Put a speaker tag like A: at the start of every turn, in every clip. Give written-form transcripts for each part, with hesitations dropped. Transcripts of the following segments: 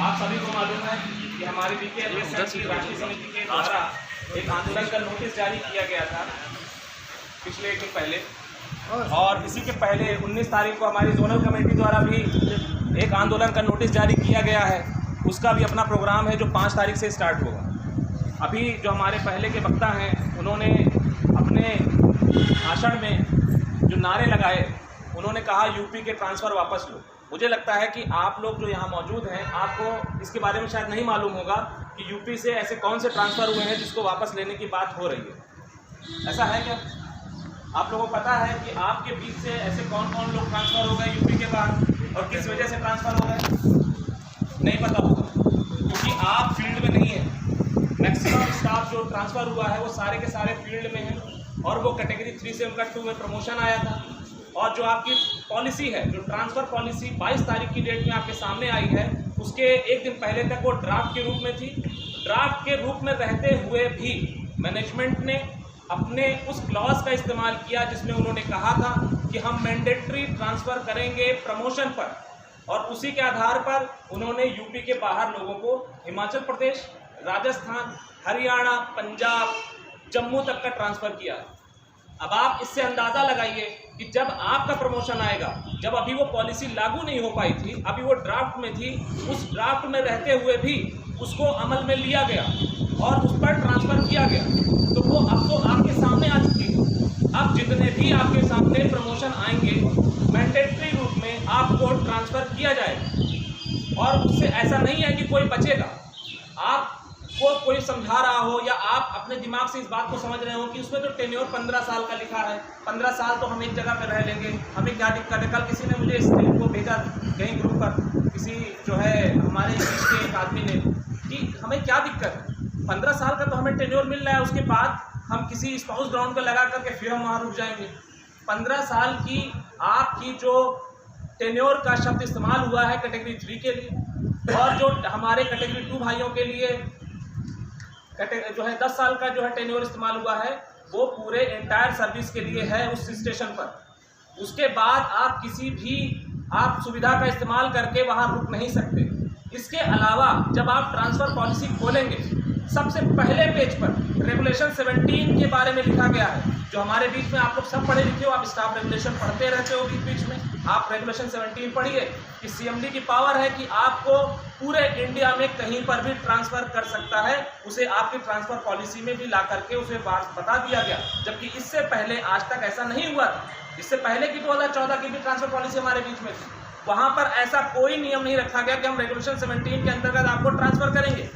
A: आप सभी को मालूम है कि हमारी राष्ट्रीय समिति के द्वारा एक आंदोलन का नोटिस जारी किया गया था पिछले एक दिन पहले, और इसी के पहले 19 तारीख को हमारी जोनल कमेटी द्वारा भी एक आंदोलन का नोटिस जारी किया गया है। उसका भी अपना प्रोग्राम है जो 5 तारीख से स्टार्ट होगा। अभी जो हमारे पहले के वक्ता हैं उन्होंने अपने भाषण में जो नारे लगाए, उन्होंने कहा यूपी के ट्रांसफ़र वापस लो। मुझे लगता है कि आप लोग जो यहाँ मौजूद हैं, आपको इसके बारे में शायद नहीं मालूम होगा कि यूपी से ऐसे कौन से ट्रांसफ़र हुए हैं जिसको वापस लेने की बात हो रही है। ऐसा है क्या? आप लोगों को पता है कि आपके बीच से ऐसे कौन कौन लोग ट्रांसफ़र हो गए यूपी के बाहर और किस वजह से ट्रांसफ़र हो गए? नहीं पता होगा, क्योंकि आप फील्ड में नहीं हैं। मैक्सिमम स्टाफ जो ट्रांसफ़र हुआ है वो सारे के सारे फील्ड में हैं, और वो कैटेगरी 3 से उनका 2 में प्रमोशन आया था। और जो आपकी पॉलिसी है, जो ट्रांसफ़र पॉलिसी 22 तारीख की डेट में आपके सामने आई है, उसके एक दिन पहले तक वो ड्राफ्ट के रूप में थी। ड्राफ्ट के रूप में रहते हुए भी मैनेजमेंट ने अपने उस क्लॉज का इस्तेमाल किया जिसमें उन्होंने कहा था कि हम मैंडेटरी ट्रांसफ़र करेंगे प्रमोशन पर, और उसी के आधार पर उन्होंने यूपी के बाहर लोगों को हिमाचल प्रदेश, राजस्थान, हरियाणा, पंजाब, जम्मू तक का ट्रांसफ़र किया। अब आप इससे अंदाज़ा लगाइए कि जब आपका प्रमोशन आएगा, जब अभी वो पॉलिसी लागू नहीं हो पाई थी, अभी वो ड्राफ्ट में थी, उस ड्राफ्ट में रहते हुए भी उसको अमल में लिया गया और उस पर ट्रांसफ़र किया गया, तो वो अब तो आपके सामने आ चुकी है। अब जितने भी आपके सामने प्रमोशन आएंगे, मैंडेटरी रूप में आपको ट्रांसफ़र किया जाएगा, और उससे ऐसा नहीं है कि कोई बचेगा। आपको कोई समझा रहा हो या आप अपने दिमाग से इस बात को समझ रहे हो कि उसमें तो टेन्योर 15 साल का लिखा है, 15 साल तो हम एक जगह पर रह लेंगे, हमें क्या दिक्कत है। कल किसी ने मुझे इस लिंक को भेजा कहीं ग्रुप पर, किसी जो है हमारे बीच के एक आदमी ने, कि हमें क्या दिक्कत है, 15 साल का तो हमें टेन्योर मिल रहा है, उसके बाद हम किसी स्पाउस ग्राउंड पर लगा करके फिर हम वहाँ रुक जाएंगे। 15 साल की आपकी जो टेन्योर का शब्द इस्तेमाल हुआ है कैटेगरी 3 के लिए, और जो हमारे कैटेगरी 2 भाइयों के लिए जो है 10 साल का जो है टेन्योर इस्तेमाल हुआ है, वो पूरे एंटायर सर्विस के लिए है उस स्टेशन पर। उसके बाद आप किसी भी आप सुविधा का इस्तेमाल करके वहाँ रुक नहीं सकते। इसके अलावा जब आप ट्रांसफ़र पॉलिसी खोलेंगे, सबसे पहले पेज पर रेगुलेशन 17 के बारे में लिखा गया है। जो हमारे बीच में आप लोग सब पढ़े लिखे हो, आप स्टाफ रेगुलेशन पढ़ते रहते हो बीच बीच में, आप रेगुलेशन 17 पढ़िए कि सीएमडी की पावर है कि आपको पूरे इंडिया में कहीं पर भी ट्रांसफ़र कर सकता है। उसे आपकी ट्रांसफ़र पॉलिसी में भी ला करके उसे बात बता दिया गया, जबकि इससे पहले आज तक ऐसा नहीं हुआ था। इससे पहले की 2014 की भी ट्रांसफ़र पॉलिसी हमारे बीच में थी, वहाँ पर ऐसा कोई नियम नहीं रखा गया कि हम रेगुलेशन 17 के अंतर्गत आपको ट्रांसफ़र करेंगे।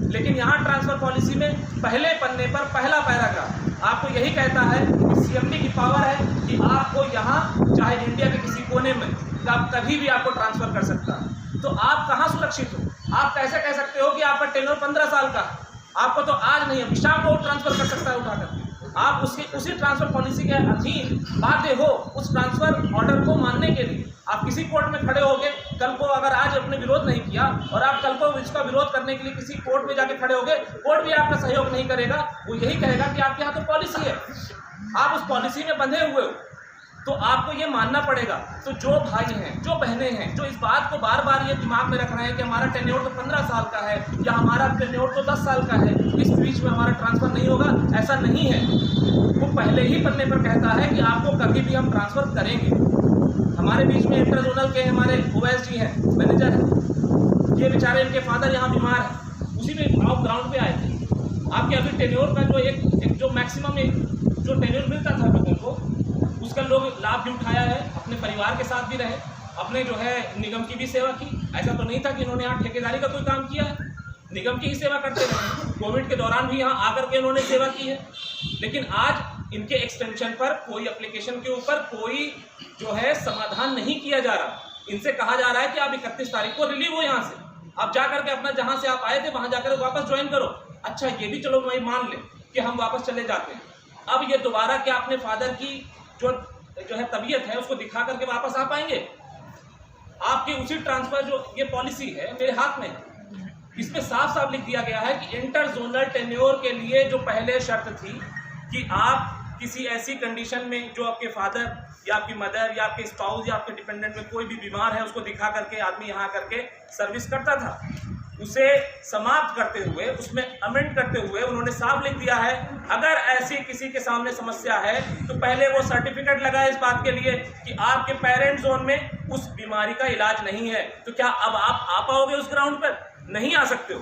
A: लेकिन यहाँ ट्रांसफ़र पॉलिसी में पहले पन्ने पर पहला पैराग्राफ आपको यही कहता है कि सीएमडी की पावर है कि आपको यहाँ चाहे इंडिया के किसी कोने में आप कभी भी आपको ट्रांसफ़र कर सकता है। तो आप कहाँ सुरक्षित हो? आप कैसे कह सकते हो कि आपका टेन्योर 15 साल का, आपको तो आज नहीं है, शाम को ट्रांसफ़र कर सकता है उठाकर। आप उसी ट्रांसफ़र पॉलिसी के अधीन बाध्य हो उस ट्रांसफ़र ऑर्डर को मानने के लिए। आप किसी कोर्ट में खड़े होगे, कल को अगर आज अपने विरोध नहीं किया और आप कल को इसका विरोध करने के लिए किसी कोर्ट में जाके खड़े होगे, कोर्ट भी आपका सहयोग नहीं करेगा। वो यही कहेगा कि आपके यहाँ तो पॉलिसी है, आप उस पॉलिसी में बंधे हुए हो, तो आपको ये मानना पड़ेगा। तो जो भाई हैं, जो बहनें हैं, जो इस बात को बार बार ये दिमाग में रख रहे हैं कि हमारा टेन्योर तो 15 साल का है या हमारा टेन्योर तो 10 साल का है, इस बीच में हमारा ट्रांसफ़र नहीं होगा, ऐसा नहीं है। वो पहले ही पन्ने पर कहता है कि आपको कभी भी हम ट्रांसफ़र करेंगे। हमारे बीच में इंटर जोनल के हमारे ओवैस जी हैं, मैनेजर हैं, ये बेचारे इनके फादर यहाँ बीमार हैं, उसी में आप ग्राउंड पे आए थे। आपके अभी टेन्योर का जो एक जो मैक्सिमम जो टेन्योर मिलता था लोगों को, उसका लोग लाभ भी उठाया है, अपने परिवार के साथ भी रहे, अपने जो है निगम की भी सेवा की। ऐसा तो नहीं था कि इन्होंने यहाँ ठेकेदारी का कोई काम किया है, निगम की ही सेवा करते रहे। कोविड के दौरान भी यहाँ आकर के इन्होंने सेवा की है। लेकिन आज इनके एक्सटेंशन पर कोई एप्लीकेशन के ऊपर कोई जो है समाधान नहीं किया जा रहा। इनसे कहा जा रहा है कि आप 31 तारीख को रिलीव हो यहाँ से, आप जा करके अपना जहाँ से आप आए थे वहाँ जाकर वापस ज्वाइन करो। अच्छा, ये भी चलो वही मान लें कि हम वापस चले जाते हैं। अब ये दोबारा क्या अपने फादर की जो है तबीयत है उसको दिखा करके वापस आ पाएंगे? आपकी उसी ट्रांसफ़र जो ये पॉलिसी है मेरे हाथ में है, इसमें साफ साफ लिख दिया गया है कि इंटर जोनल टेन्योर के लिए जो पहले शर्त थी कि आप किसी ऐसी कंडीशन में जो आपके फादर या आपकी मदर या आपके स्पाउस या आपके डिपेंडेंट में कोई भी बीमार है उसको दिखा करके आदमी यहाँ करके सर्विस करता था। उसे समाप्त करते हुए, उसमें अमेंड करते हुए उन्होंने साफ लिख दिया है, अगर ऐसी किसी के सामने समस्या है तो पहले वो सर्टिफिकेट लगाए इस बात के लिए कि आपके पेरेंट जोन में उस बीमारी का इलाज नहीं है। तो क्या अब आप आ पाओगे उस ग्राउंड पर? नहीं आ सकते हो।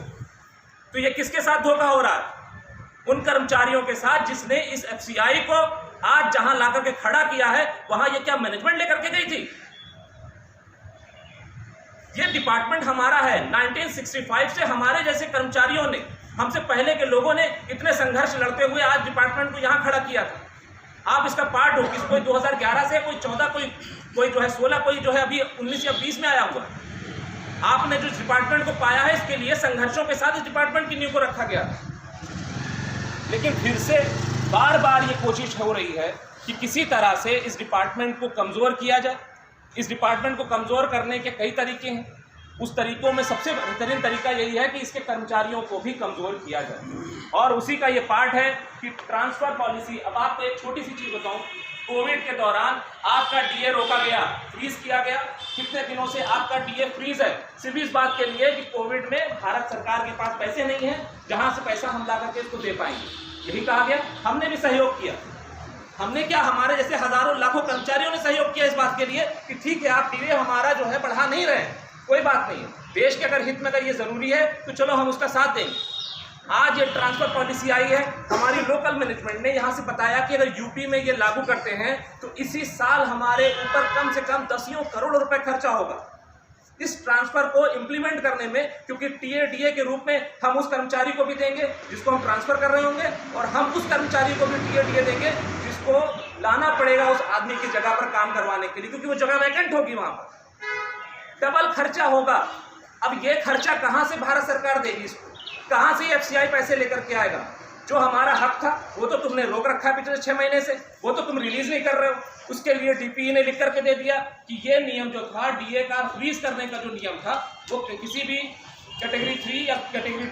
A: तो ये किसके साथ धोखा हो रहा है? उन कर्मचारियों के साथ जिसने इस एफसीआई को आज जहां लाकर के खड़ा किया है, वहां ये क्या मैनेजमेंट लेकर के गई थी? ये डिपार्टमेंट हमारा है। 1965 से हमारे जैसे कर्मचारियों ने, हमसे पहले के लोगों ने इतने संघर्ष लड़ते हुए आज डिपार्टमेंट को यहां खड़ा किया था। आप इसका पार्ट हो। कोई 2011 से, कोई 14, कोई जो है 16, कोई जो है अभी 19 या 20 में आया हुआ। आपने जो डिपार्टमेंट को पाया है, इसके लिए संघर्षों के साथ इस डिपार्टमेंट की नींव को रखा गया। लेकिन फिर से बार बार ये कोशिश हो रही है कि किसी तरह से इस डिपार्टमेंट को कमज़ोर किया जाए। इस डिपार्टमेंट को कमज़ोर करने के कई तरीके हैं। उस तरीकों में सबसे बेहतरीन तरीका यही है कि इसके कर्मचारियों को भी कमज़ोर किया जाए, और उसी का ये पार्ट है कि ट्रांसफ़र पॉलिसी। अब आपको एक छोटी सी चीज़ बताऊं, कोविड के दौरान आपका डीए रोका गया, फ्रीज़ किया गया। कितने दिनों से आपका डीए फ्रीज़ है? सिर्फ इस बात के लिए कि कोविड में भारत सरकार के पास पैसे नहीं है जहाँ से पैसा हम ला करके इसको दे पाएंगे। यही कहा गया। हमने भी सहयोग किया। हमने क्या, हमारे जैसे हजारों लाखों कर्मचारियों ने सहयोग किया इस बात के लिए कि ठीक है, आप डीए हमारा जो है बढ़ा नहीं रहे, कोई बात नहीं है, देश के अगर हित में अगर ये ज़रूरी है तो चलो हम उसका साथ देंगे। आज ये ट्रांसफ़र पॉलिसी आई है, हमारी लोकल मैनेजमेंट ने यहाँ से बताया कि अगर यूपी में ये लागू करते हैं तो इसी साल हमारे ऊपर कम से कम दसियों करोड़ रुपए खर्चा होगा इस ट्रांसफ़र को इम्प्लीमेंट करने में, क्योंकि डीए के रूप में हम उस कर्मचारी को भी देंगे जिसको हम ट्रांसफ़र कर रहे होंगे, और हम उस कर्मचारी को भी डीए देंगे जिसको लाना पड़ेगा उस आदमी की जगह पर काम करवाने के लिए, क्योंकि वो जगह वैकेंट होगी वहाँ पर। डबल खर्चा होगा। अब ये खर्चा कहाँ से भारत सरकार देगी इसको? कहाँ से एफसीआई पैसे लेकर के आएगा? जो हमारा हक था वो तो तुमने रोक रखा है पिछले 6 महीने से, वो तो तुम रिलीज नहीं कर रहे हो। उसके लिए डीपीई ने लिख करके दे दिया कि ये नियम जो था, डीए का फ्रीज करने का जो नियम था, वो किसी भी कैटेगरी 3 या कैटेगरी 2